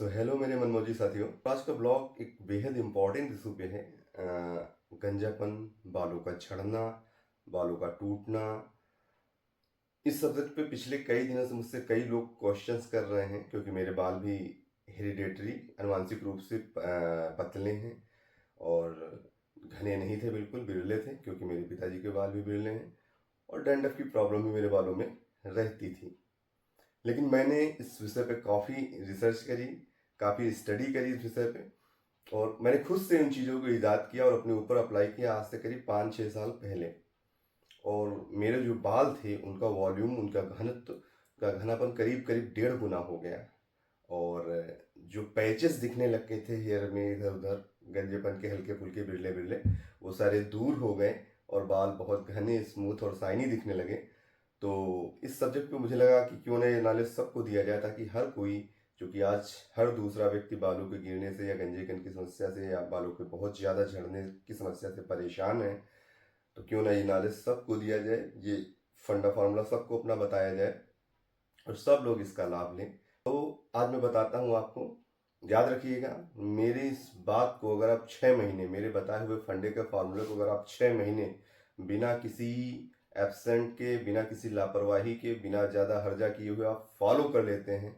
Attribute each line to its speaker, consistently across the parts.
Speaker 1: Hello मेरे मनमौजी साथियों। आज का ब्लॉग एक बेहद इम्पोर्टेंट इशू पे है। गंजापन, बालों का झड़ना, बालों का टूटना। इस सब्जेक्ट पे पिछले कई दिनों से मुझसे कई लोग क्वेश्चंस कर रहे हैं, क्योंकि मेरे बाल भी हेरिडेटरी आनुवांशिक रूप से पतले हैं और घने नहीं थे, बिल्कुल बिरले थे, क्योंकि मेरे पिताजी के बाल भी बिरले हैं और डैंड्रफ की प्रॉब्लम भी मेरे बालों में रहती थी। लेकिन मैंने इस विषय पे काफ़ी रिसर्च करी, काफ़ी स्टडी करी इस विषय पे, और मैंने खुद से इन चीज़ों को ईजाद किया और अपने ऊपर अप्लाई किया आज से करीब 5-6 साल पहले। और मेरे जो बाल थे उनका वॉल्यूम, उनका घनत्व का घनापन करीब करीब 1.5 गुना हो गया। और जो पैचेस दिखने लग गए थे हेयर में इधर उधर, गंजेपन के हल्के फुल्के बिरले बिरले, वो सारे दूर हो गए और बाल बहुत घने, स्मूथ और शाइनी दिखने लगे। तो इस सब्जेक्ट पे मुझे लगा कि क्यों ना ये नॉलेज सबको दिया जाए, ताकि हर कोई, क्योंकि आज हर दूसरा व्यक्ति बालों के गिरने से या गंजेपन की समस्या से या बालों के बहुत ज़्यादा झड़ने की समस्या से परेशान है, तो क्यों ना ये नॉलेज सबको दिया जाए, ये फंडा फार्मूला सबको अपना बताया जाए और सब लोग इसका लाभ लें। तो आज मैं बताता हूँ आपको, याद रखिएगा मेरी इस बात को। अगर आप 6 महीने मेरे बताए हुए फंडे के फार्मूले को, अगर आप 6 महीने बिना किसी एब्सेंट के, बिना किसी लापरवाही के, बिना ज़्यादा हर्जा किए हुए आप फॉलो कर लेते हैं,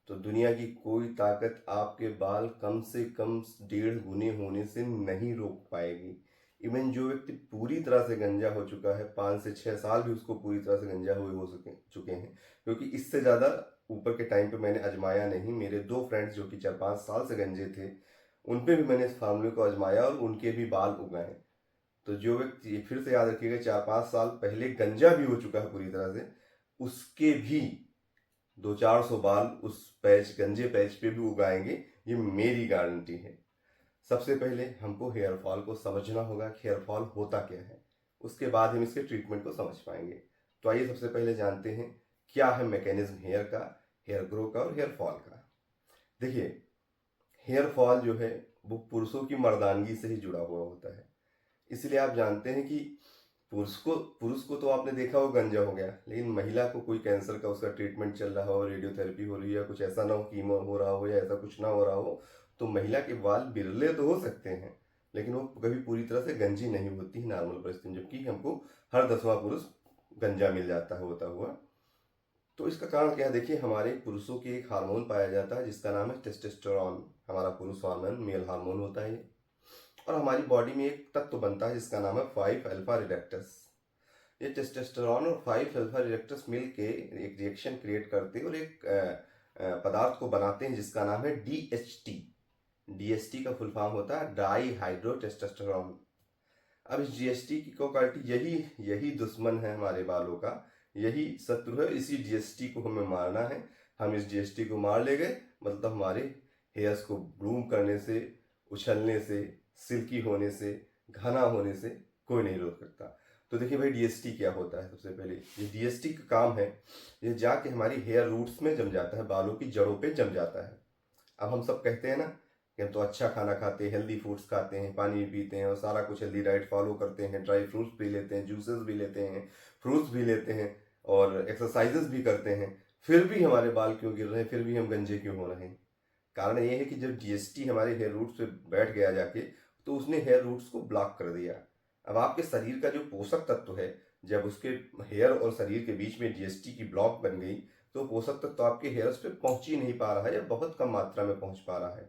Speaker 1: तो दुनिया की कोई ताकत आपके बाल कम से कम 1.5 गुने होने से नहीं रोक पाएगी। इवन जो व्यक्ति पूरी तरह से गंजा हो चुका है, 5 से 6 साल भी उसको पूरी तरह से गंजा हुए हो चुके हैं, क्योंकि इससे ज़्यादा ऊपर के टाइम पे मैंने आजमाया नहीं। मेरे 2 फ्रेंड्स जो कि 4-5 साल से गंजे थे, उन पे भी मैंने इस फार्मूले को आजमाया और उनके भी बाल उगाए। तो जो व्यक्ति, फिर से याद रखिएगा, 4-5 साल पहले गंजा भी हो चुका है पूरी तरह से, उसके भी 200-400 बाल उस पैच, गंजे पैच पे भी उगाएंगे, ये मेरी गारंटी है। सबसे पहले हमको हेयर फॉल को समझना होगा कि हेयर फॉल होता क्या है, उसके बाद हम इसके ट्रीटमेंट को समझ पाएंगे। तो आइए सबसे पहले जानते हैं क्या है मैकेनिज्म हेयर का, हेयर ग्रो का और हेयर फॉल का। देखिए, हेयर फॉल जो है वो पुरुषों की मर्दानगी से ही जुड़ा हुआ होता है। इसलिए आप जानते हैं कि पुरुष को तो आपने देखा हो गंजा हो गया, लेकिन महिला को कोई कैंसर का उसका ट्रीटमेंट चल रहा हो, रेडियोथेरेपी हो रही है, कुछ ऐसा ना हो, कीमो हो रहा हो या ऐसा कुछ ना हो रहा हो, तो महिला के बाल बिरले तो हो सकते हैं, लेकिन वो कभी पूरी तरह से गंजी नहीं होती नॉर्मल परिस्थिति में, जबकि हमको हर 10वां पुरुष गंजा मिल जाता है होता हुआ। तो इसका कारण क्या है? देखिए, हमारे पुरुषों के एक हार्मोन पाया जाता है जिसका नाम है टेस्टोस्टेरोन। हमारा पुरुष हार्मोन, मेल हार्मोन होता है ये। और हमारी बॉडी में एक तत्व बनता है जिसका नाम है 5 अल्फा रिडक्टस। ये टेस्टोस्टेरोन और 5 अल्फा रिडक्टस मिल के एक रिएक्शन क्रिएट करते हैं और एक पदार्थ को बनाते हैं जिसका नाम है DHT। DHT का फुल फॉर्म होता है डाई हाइड्रो टेस्टोस्टेरोन। अब इस GHT की को क्वालिटी, यही यही दुश्मन है हमारे बालों का, यही शत्रु है। इसी GHT को हमें मारना है। हम इस GHT को मार ले गए, मतलब हमारे हेयर्स को ब्लूम करने से, उछलने से, सिल्की होने से, घना होने से कोई नहीं रोक सकता। तो देखिए भाई, DHT क्या होता है? सबसे पहले ये DHT का काम है, ये जाके हमारी हेयर रूट्स में जम जाता है, बालों की जड़ों पे जम जाता है। अब हम सब कहते हैं ना कि हम तो अच्छा खाना खाते हैं, हेल्दी फूड्स खाते हैं, पानी भी पीते हैं और सारा कुछ हेल्दी डाइट फॉलो करते हैं, ड्राई फ्रूट्स भी लेते हैं, जूसेस भी लेते हैं, फ्रूट्स भी लेते हैं और एक्सरसाइजेस भी करते हैं, फिर भी हमारे बाल क्यों गिर रहे हैं, फिर भी हम गंजे क्यों हो रहे हैं? कारण ये है कि जब GHT हमारे हेयर रूट्स पे बैठ गया जाके, तो उसने हेयर रूट्स को ब्लॉक कर दिया। अब आपके शरीर का जो पोषक तत्व है, जब उसके हेयर और शरीर के बीच में GHT की ब्लॉक बन गई, तो पोषक तत्व आपके हेयर्स पे पहुंच ही नहीं पा रहा है या बहुत कम मात्रा में पहुंच पा रहा है।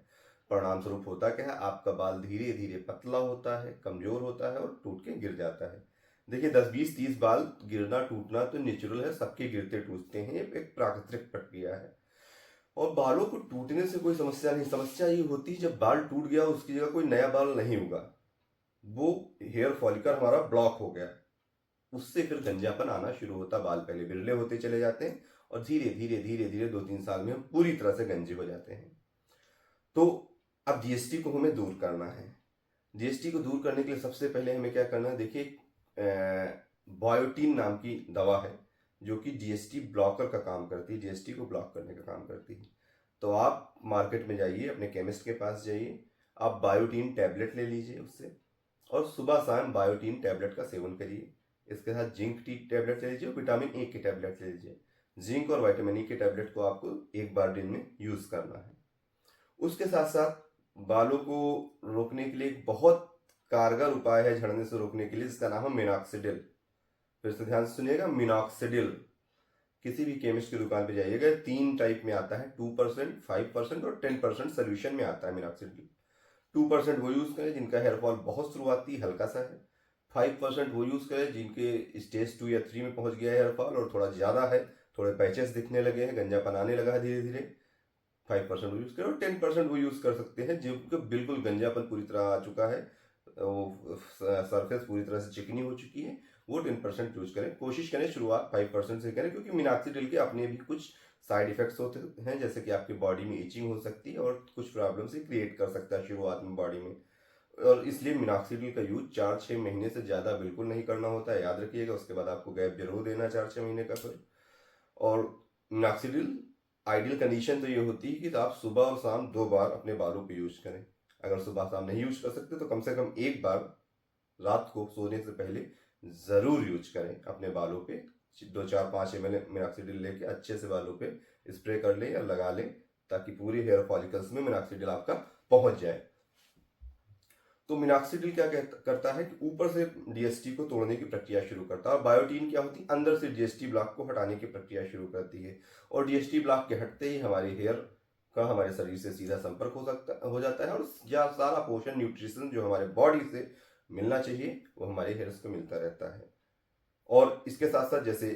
Speaker 1: परिणाम स्वरूप होता क्या है? आपका बाल धीरे धीरे पतला होता है, कमजोर होता है और टूट के गिर जाता है। देखिए, 10-20-30 बाल गिरना टूटना तो नेचुरल है, सबके गिरते टूटते हैं, ये एक प्राकृतिक प्रक्रिया है। और बालों को टूटने से कोई समस्या नहीं, समस्या ये होती है जब बाल टूट गया, उसकी जगह कोई नया बाल नहीं उगा, वो हेयर फॉलिकल हमारा ब्लॉक हो गया, उससे फिर गंजापन आना शुरू होता। बाल पहले बिरले होते चले जाते हैं और धीरे धीरे धीरे धीरे 2-3 साल में हम पूरी तरह से गंजे हो जाते हैं। तो अब GHT को हमें दूर करना है। GHT को दूर करने के लिए सबसे पहले हमें क्या करना है? देखिए, बायोटीन नाम की दवा है जो कि GHT ब्लॉकर का काम करती है, GHT को ब्लॉक करने का काम करती है। तो आप मार्केट में जाइए, अपने केमिस्ट के पास जाइए, आप बायोटीन टैबलेट ले लीजिए उससे, और सुबह शाम बायोटीन टैबलेट का सेवन करिए। इसके साथ जिंक टी टैबलेट ले लीजिए, विटामिन ए की टैबलेट ले लीजिए। जिंक और विटामिन ई के टैबलेट को आपको एक बार दिन में यूज करना है। उसके साथ साथ बालों को रोकने के लिए एक बहुत कारगर उपाय है झड़ने से रोकने के लिए, जिसका नाम है मिनॉक्सिडिल। फिर से ध्यान से सुनिएगा, मिनॉक्सिडिल। किसी भी केमिस्ट की दुकान पे जाइएगा, 3 टाइप में आता है, 2%, 5% और 10% सोल्यूशन में आता है मिनॉक्सिडिल। 2% वो यूज करें जिनका हेयर फॉल बहुत शुरुआती हल्का सा है। 5% वो यूज करें जिनके स्टेज 2 या 3 में पहुंच गया है हेयर फॉल और थोड़ा ज्यादा है, थोड़े पैचेस दिखने लगे हैं, गंजापन आने लगा है धीरे धीरे। 5% वो यूज करें। और 10% वो यूज कर सकते हैं जिनको बिल्कुल गंजापन पूरी तरह आ चुका है, वो सरफेस पूरी तरह से चिकनी हो चुकी है, वो 10% यूज करें। कोशिश करें शुरुआत 5% से करें, क्योंकि मिनॉक्सिडिल के अपने भी कुछ साइड इफेक्ट्स होते हैं, जैसे कि आपकी बॉडी में इचिंग हो सकती है और कुछ प्रॉब्लम से क्रिएट कर सकता है शुरुआत में बॉडी में। और इसलिए मिनॉक्सिडिल का यूज 4-6 महीने से ज़्यादा बिल्कुल नहीं करना होता है, याद रखिएगा। उसके बाद आपको गैप जरूर देना है 4-6 महीने का फिर। और मिनॉक्सिडिल आइडियल कंडीशन तो ये होती है कि तो आप सुबह और शाम 2 बार अपने बालों पे यूज करें। अगर सुबह शाम नहीं यूज कर सकते तो कम से कम 1 बार रात को सोने से पहले जरूर यूज करें अपने बालों पे। 2-4-5 ml मिनॉक्सिडिल लेके अच्छे से बालों पे स्प्रे कर लें या लगा लें, ताकि पूरे हेयर फॉलिकल्स में मिनॉक्सिडिल आपका पहुंच जाए। तो मिनॉक्सिडिल क्या करता है कि ऊपर से डीएसटी को तोड़ने की प्रक्रिया शुरू करता है, और बायोटीन क्या होती है, अंदर से डीएसटी ब्लॉक को हटाने की प्रक्रिया शुरू करती है। और डीएसटी ब्लॉक के हटते ही हमारे हेयर का हमारे शरीर से सीधा संपर्क हो जाता है, और सारा पोषण न्यूट्रिशन जो हमारे बॉडी से मिलना चाहिए वो हमारे हेयर्स को मिलता रहता है। और इसके साथ साथ जैसे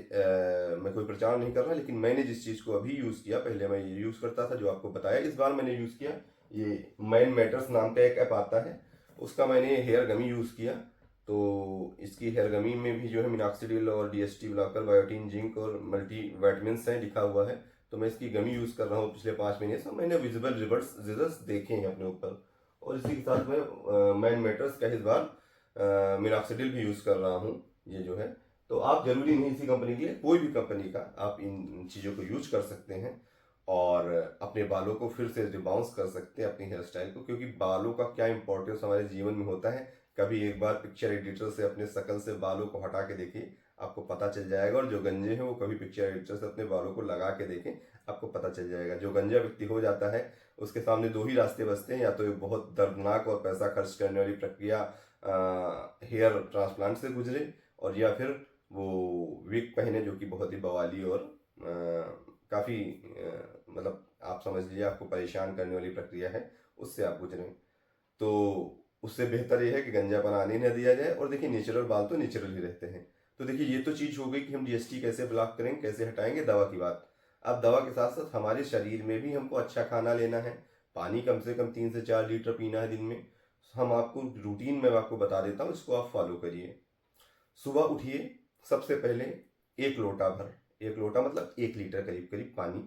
Speaker 1: मैं कोई प्रचार नहीं कर रहा, लेकिन मैंने जिस चीज़ को अभी यूज़ किया, पहले मैं ये यूज़ करता था जो आपको बताया, इस बार मैंने यूज़ किया ये मैन मैटर्स नाम का एक ऐप आता है, उसका मैंने हेयर गमी यूज़ किया। तो इसकी हेयर गमी में भी जो है मिनॉक्सिडिल और डीएसटी ब्लॉकर, बायोटीन, जिंक और मल्टी वाइटमिन्स हैं लिखा हुआ है। तो मैं इसकी गमी यूज़ कर रहा हूँ पिछले 5 महीने से, मैंने विजिबल रिजल्ट्स देखे हैं अपने ऊपर। और इसी के साथ मैं मैन मैटर्स का इस बार मिनॉक्सिडिल भी यूज़ कर रहा हूँ, ये जो है। तो आप जरूरी नहीं इसी कंपनी के लिए, कोई भी कंपनी का आप इन चीज़ों को यूज कर सकते हैं और अपने बालों को फिर से रिबाउंस कर सकते हैं, अपनी हेयर स्टाइल को। क्योंकि बालों का क्या इंपॉर्टेंस हमारे जीवन में होता है, कभी एक बार पिक्चर एडिटर से अपने शकल से बालों को हटा के देखिए, आपको पता चल जाएगा। और जो गंजे हैं वो कभी पिक्चर एडिटर से अपने बालों को लगा के देखें, आपको पता चल जाएगा। जो गंजा व्यक्ति हो जाता है उसके सामने 2 ही रास्ते बचते हैं, या तो एक बहुत दर्दनाक और पैसा खर्च करने वाली प्रक्रिया हेयर ट्रांसप्लांट से गुजरे, और या फिर वो विग पहने जो कि बहुत ही बवाली और काफ़ी मतलब आप समझ लीजिए आपको परेशान करने वाली प्रक्रिया है, उससे आप गुजरें। तो उससे बेहतर ये है कि गंजापन आने न दिया जाए। और देखिए नेचुरल बाल तो नेचुरल ही रहते हैं। तो देखिए ये तो चीज़ हो गई कि हम डीएसटी कैसे ब्लॉक करेंगे, कैसे हटाएंगे, दवा की बात। अब दवा के साथ साथ हमारे शरीर में भी हमको अच्छा खाना लेना है, पानी कम से कम 3 से 4 लीटर पीना है दिन में। हम आपको रूटीन में आपको बता देता हूँ, इसको आप फॉलो करिए। सुबह उठिए, सबसे पहले 1 लोटा भर, 1 लोटा मतलब 1 लीटर करीब करीब पानी,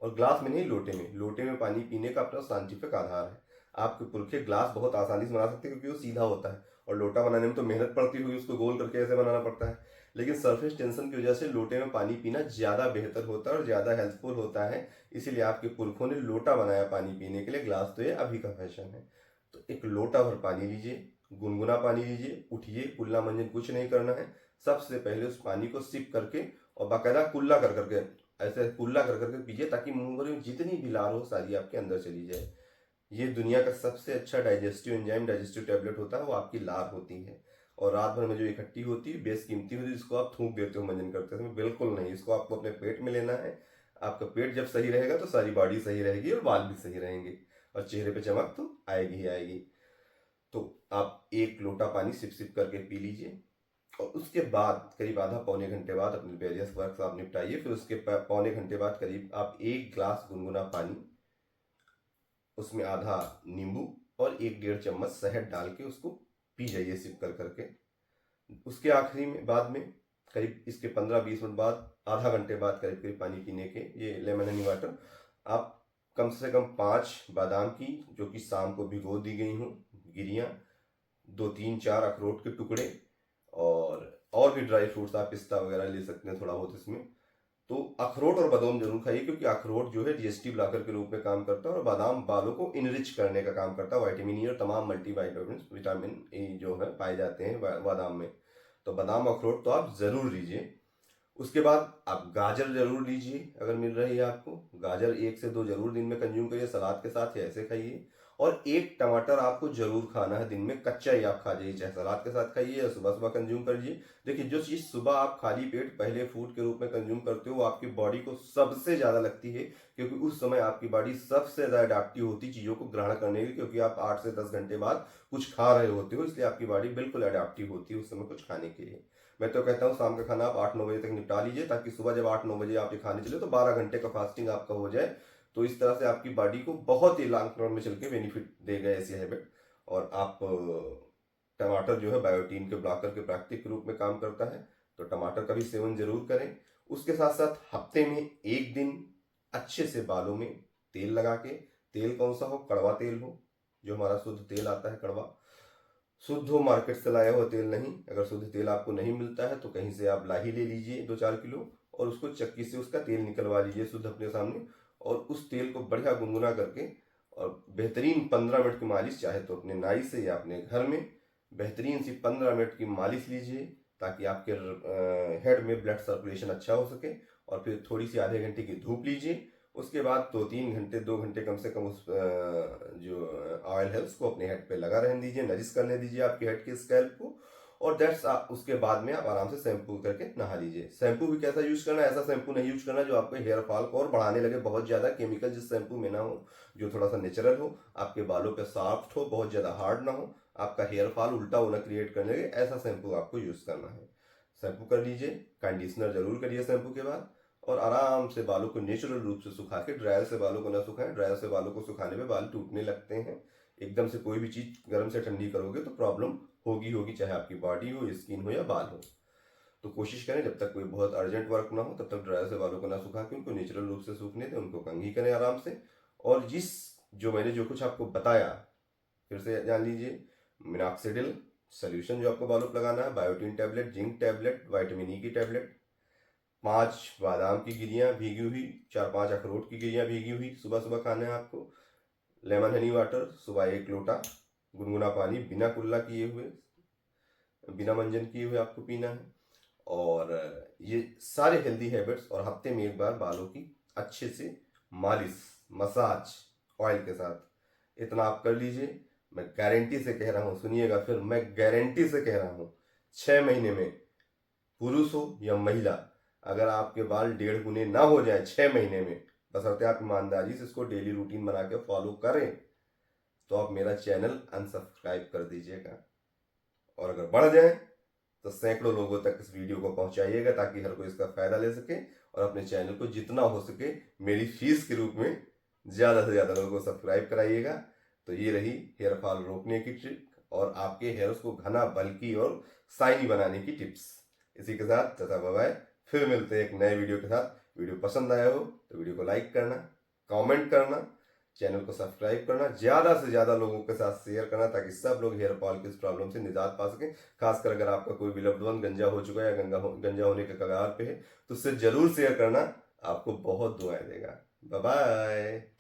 Speaker 1: और ग्लास में नहीं, लोटे में। लोटे में पानी पीने का अपना साइंटिफिक आधार है। आपके पुरखे ग्लास बहुत आसानी से बना सकते हैं क्योंकि वो सीधा होता है, और लोटा बनाने में तो मेहनत पड़ती हुई उसको गोल करके ऐसे बनाना पड़ता है। लेकिन सरफेस टेंशन की वजह से लोटे में पानी पीना ज़्यादा बेहतर होता है और ज़्यादा हेल्पफुल होता है। इसीलिए आपके पुरखों ने लोटा बनाया पानी पीने के लिए, ग्लास तो ये अभी का फैशन है। तो 1 लोटा भर पानी लीजिए, गुनगुना पानी लीजिए, उठिए, कुल्ला मंजन कुछ नहीं करना है। सबसे पहले उस पानी को सिप करके और बाकायदा कुल्ला कर करके, ऐसे कुल्ला कर करके पीजिए, ताकि मुंह में जितनी भी लार हो सारी आपके अंदर चली जाए। ये दुनिया का सबसे अच्छा डाइजेस्टिव एंजाइम, डाइजेस्टिव टैबलेट होता है, वो आपकी लार होती है। और रात भर में जो इकट्ठी होती है बेशकीमती होती है, जिसको आप थूक देते हो मंजन करते समय, बिल्कुल नहीं। इसको आपको अपने पेट में लेना है। आपका पेट जब सही रहेगा तो सारी बॉडी सही रहेगी और बाल भी सही रहेंगे, और चेहरे पे चमक तो आएगी ही आएगी। तो आप 1 लोटा पानी सिप सिप करके पी लीजिए, और उसके बाद करीब आधा पौने घंटे बाद अपने वेरियस वर्क आप निपटाइए। फिर उसके पौने घंटे बाद करीब आप 1 ग्लास गुनगुना पानी, उसमें आधा नींबू और 1-1.5 चम्मच शहद डाल के उसको पी जाइए सिप कर करके। उसके आखिरी में बाद में करीब इसके 15-20 मिनट बाद, आधा घंटे बाद करीब करीब पानी पीने के, ये लेमन हनी वाटर, आप कम से कम 5 बादाम की, जो कि शाम को भिगो दी गई हों, गिरियाँ, 2-3-4 अखरोट के टुकड़े, और भी ड्राई फ्रूट्स आप पिस्ता वगैरह ले सकते हैं थोड़ा बहुत इसमें। तो अखरोट और बादाम जरूर खाइए, क्योंकि अखरोट जो है डीएसटी ब्लॉकर के रूप में काम करता है, और बादाम बालों को इनरिच करने का काम करता है, विटामिन ई और तमाम मल्टी विटामिन ई जो है पाए जाते हैं बादाम में। तो बादाम अखरोट तो आप जरूर लीजिए। उसके बाद आप गाजर जरूर लीजिए, अगर मिल रही है आपको गाजर 1 से 2 जरूर दिन में कंज्यूम करिए, सलाद के साथ या ऐसे खाइए। और 1 टमाटर आपको जरूर खाना है दिन में, कच्चा ही आप खा जाइए, चाहे सलाद के साथ खाइए या सुबह सुबह कंज्यूम करिए। देखिए जो चीज सुबह आप खाली पेट पहले फूड के रूप में कंज्यूम करते हो वो आपकी बॉडी को सबसे ज्यादा लगती है, क्योंकि उस समय आपकी बॉडी सबसे ज्यादा अडेप्टिव होती है चीजों को ग्रहण करने के लिए, क्योंकि आप 8 से 10 घंटे बाद कुछ खा रहे होते हो, इसलिए आपकी बॉडी बिल्कुल अडेप्टिव होती है उस समय कुछ खाने के लिए। मैं तो कहता हूँ शाम का खाना आप 8-9 बजे तक निपटा लीजिए, ताकि सुबह जब 8-9 बजे आप ये खाने चले तो 12 घंटे का फास्टिंग आपका हो जाए। तो इस तरह से आपकी बॉडी को बहुत ही लॉन्ग टर्म में चल के बेनिफिट देगा ऐसी हैबिट। और आप टमाटर जो है बायोटीन के ब्लॉकर के प्राकृतिक रूप में काम करता है, तो टमाटर का भी सेवन जरूर करें। उसके साथ साथ हफ्ते में 1 दिन अच्छे से बालों में तेल लगा के, तेल कौन सा हो, कड़वा तेल हो, जो हमारा शुद्ध तेल आता है कड़वा, शुद्ध हो, मार्केट से लाया हुआ तेल नहीं। अगर शुद्ध तेल आपको नहीं मिलता है तो कहीं से आप लाही ले लीजिए 2-4 किलो, और उसको चक्की से उसका तेल निकलवा लीजिए शुद्ध अपने सामने, और उस तेल को बढ़िया गुनगुना करके और बेहतरीन 15 मिनट की मालिश, चाहे तो अपने नाई से या अपने घर में बेहतरीन सी 15 मिनट की मालिश लीजिए, ताकि आपके हेड में ब्लड सर्कुलेशन अच्छा हो सके। और फिर थोड़ी सी आधे घंटे की धूप लीजिए। उसके बाद 2-3 घंटे, 2 घंटे कम से कम उस जो ऑयल है उसको अपने हेड पे लगा रहने दीजिए, नरिश करने दीजिए आपके हेड के स्कैल्प को। और दैट्स उसके बाद में आप आराम से शैम्पू करके नहा लीजिए। शैम्पू भी कैसा यूज करना है, ऐसा शैम्पू नहीं यूज करना जो आपके हेयर फॉल को और बढ़ाने लगे, बहुत ज्यादा केमिकल जिस शैम्पू में ना हो, जो थोड़ा सा नेचुरल हो, आपके बालों पे सॉफ्ट हो, बहुत ज्यादा हार्ड ना हो, आपका हेयर फॉल उल्टा होना क्रिएट करने लगे, ऐसा शैम्पू आपको यूज करना है। शैम्पू कर लीजिए, कंडीशनर जरूर करिए शैम्पू के बाद, और आराम से बालों को नेचुरल रूप से सुखा के, ड्रायर से बालों को ना सुखाएं, ड्रायर से बालों को सुखाने में बाल टूटने लगते हैं। एकदम से कोई भी चीज गर्म से ठंडी करोगे तो प्रॉब्लम होगी, चाहे आपकी बॉडी हो, स्किन हो या बाल हो। तो कोशिश करें जब तक कोई बहुत अर्जेंट वर्क ना हो तब तक ड्रायर से बालों को ना सुखा के उनको नेचुरल रूप से सूखने दें, उनको कंघी करें आराम से। और जो मैंने जो कुछ आपको बताया फिर से जान लीजिए। मिनॉक्सिडिल सोल्यूशन जो आपको बालों पर लगाना है, biotin tablet, zinc tablet, vitamin E की टैबलेट, 5 बादाम की गिरियां भीगी हुई, 4-5 अखरोट की गिरियां भीगी हुई सुबह सुबह खाना है आपको। लेमन हनी वाटर सुबह 1 लोटा गुनगुना पानी बिना कुल्ला किए हुए, बिना मंजन किए हुए आपको पीना है। और ये सारे हेल्दी हैबिट्स, और हफ्ते में 1 बार बालों की अच्छे से मालिश, मसाज ऑयल के साथ, इतना आप कर लीजिए। मैं गारंटी से कह रहा हूँ, सुनिएगा फिर, मैं गारंटी से कह रहा हूँ 6 महीने में, पुरुष हो या महिला, अगर आपके बाल 1.5 गुने ना हो जाए 6 महीने में, बशर्ते आप ईमानदारी से इसको डेली रूटीन बना के फॉलो करें, तो आप मेरा चैनल अनसब्सक्राइब कर दीजिएगा। और अगर बढ़ जाए तो सैकड़ों लोगों तक इस वीडियो को पहुंचाइएगा, ताकि हर कोई इसका फायदा ले सके, और अपने चैनल को जितना हो सके मेरी फीस के रूप में ज्यादा से ज्यादा लोगों को सब्सक्राइब कराइएगा। तो ये रही हेयर फॉल रोकने की ट्रिक और आपके हेयर्स को घना, बल्कि और शाइनी बनाने की टिप्स। इसी के साथ चाचा बाय, फिर मिलते हैं एक नए वीडियो के साथ। वीडियो पसंद आया हो तो वीडियो को लाइक करना, कमेंट करना, चैनल को सब्सक्राइब करना, ज्यादा से ज्यादा लोगों के साथ शेयर करना, ताकि सब लोग हेयर फॉल की इस प्रॉब्लम से निजात पा सकें। खासकर अगर आपका कोई विलव्ड वन गंजा हो चुका है या गंजा होने के कगार पे है, तो उससे जरूर शेयर करना, आपको बहुत दुआएं देगा। Bye bye.